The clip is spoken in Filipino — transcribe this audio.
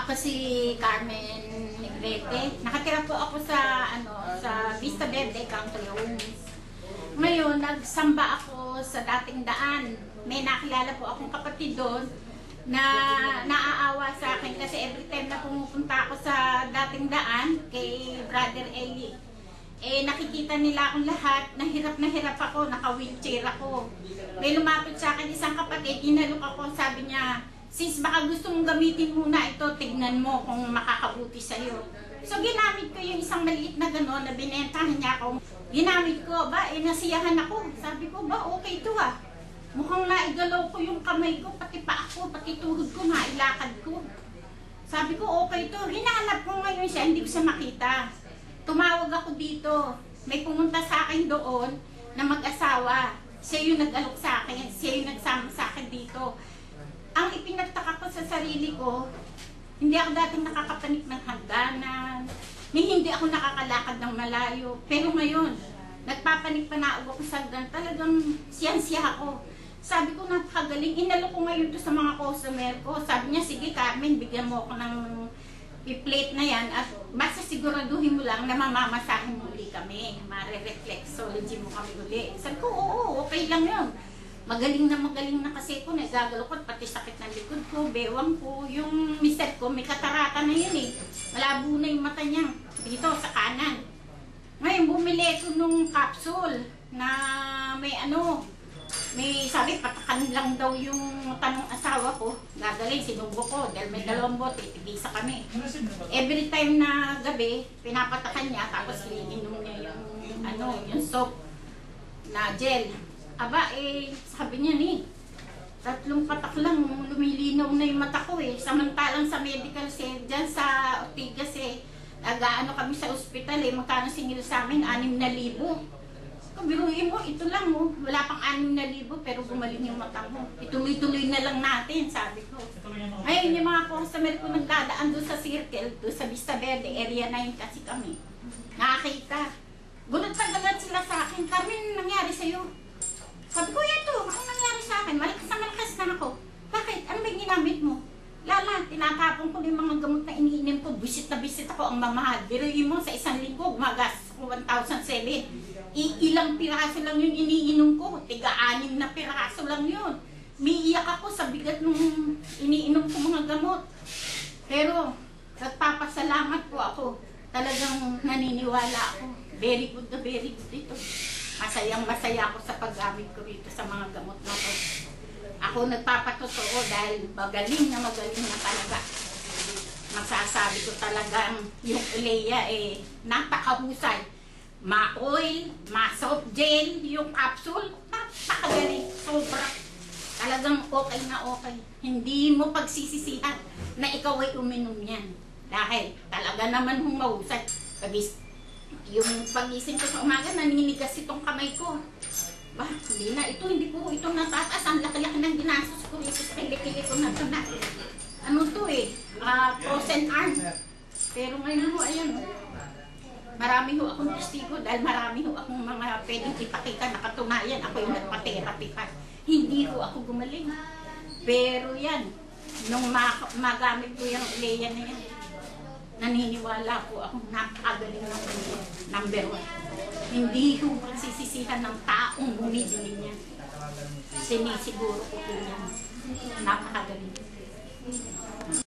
Ako si Carmen Negrete. Nakatira po ako sa sa Vista Verde Country Homes. Ngayon, nagsamba ako sa dating daan. May nakilala po akong kapatid doon na naaawa sa akin kasi every time na pumupunta ako sa dating daan kay Brother Eli, nakikita nila akong lahat, na hirap ako, naka-wheelchair ako. May lumapit sa akin isang kapatid, inalok ako, sabi niya, sis, baka gusto mong gamitin muna ito, tignan mo kung makakabuti sa'yo. So, ginamit ko yung isang maliit na gano'n na binentahan niya ako. Ginamit ko, nasiyahan ako. Sabi ko, okay ito ah. Mukhang naigalaw ko yung kamay ko, pati pa ako, pati tuhod ko, nailakad ko. Sabi ko, okay ito. Hinahanap ko ngayon siya, hindi ko siya makita. Tumawag ako dito. May pumunta sa akin doon na mag-asawa. Siya yung nag-alok sa akin, siya yung nagsama sa akin dito. Ang ipinagtaka ko sa sarili ko, hindi ako dating nakakapanik ng hagdanan, hindi ako nakakalakad ng malayo. Pero ngayon, nagpapanik pa na ako sa hagdan, talagang siyan-siya ako. Sabi ko, napakagaling. Inalo ko ngayon to sa mga customer ko. Sabi niya, sige Carmen, bigyan mo ako ng i-plate na yan at basta siguraduhin mo lang na mamamasahin mo uli kami. Mare-reflexology mo kami uli. Sabi ko, oo, okay lang yun. Magaling na kasi ko, nagagalo ko, pati sakit ng likod ko, bewang ko. Yung mister ko, may katarata na yun eh. Malabo na yung mata niya. Dito, sa kanan. Ngayon, bumili ko nung capsule na may sabi, patakan lang daw yung tanong asawa ko. Gagaling, sinubo ko, dahil may dalawang bote, tigisa kami. Every time na gabi, pinapatakan niya, tapos iinom niya yung soap na gel. Aba, sabi niya tatlong patak lang, lumilinaw na yung mata ko eh. Samantalang sa medical dyan sa Ortigas nag-aano kami sa ospital magkano singil sa amin, 6,000. Biruin mo, ito lang wala pang 6,000 pero gumaling yung mata mo. Ituloy-tuloy na lang natin, sabi ko. Ngayon yung mga customer ko nagdadaan doon sa circle, doon sa Vista Verde, area 9 kasi kami. Nakakita. Gulat sila sa akin, Carmen, nangyari sa'yo? Sabi ko, ito, ano nangyari sa akin? Malakas na ako. Bakit? Ano ba yung ginamit mo? Lala, tinatapon ko yung mga gamot na iniinom ko. Bisit na bisit ako ang mamahal. Biruin mo, sa isang linggo, gumagas ako 1,007. Ilang piraso lang yung iniinom ko. Tiga-6 na piraso lang yun. Miiyak ako sa bigat nung iniinom ko mga gamot. Pero, nagpapasalamat po ako. Talagang naniniwala ako. Very good ito. Masayang-masaya ako sa paggamit ko rito sa mga gamot na to. Ako nagpapatotoo dahil magaling na talaga. Masasabi ko talagang yung Olea napakahusay. Ma-oil, ma-soft gel, yung capsule, napakagaling. Sobra. Talagang okay na okay. Hindi mo pagsisisihan na ikaw ay uminom yan. Dahil talaga naman mahusay. Yung pagising ko sa umaga, naninigas itong kamay ko. Hindi po ito natataas. Ang laki-laki ng ginastos ko. Ito sa kilikili ko na ito na. Frozen arm. Pero ngayon ayan marami akong testigo dahil marami akong mga pwedeng ipakita na katunayan. Ako yung nagpa-therapy pa. Hindi ako gumaling. Pero yan, nung magamit ko yung Olea na yan, naniniwala po akong napakagaling ng Olea. Number 1. Hindi ko pagsisisihan ng taong bumibili niya. Sinisiguro ko po yan. Napakagaling.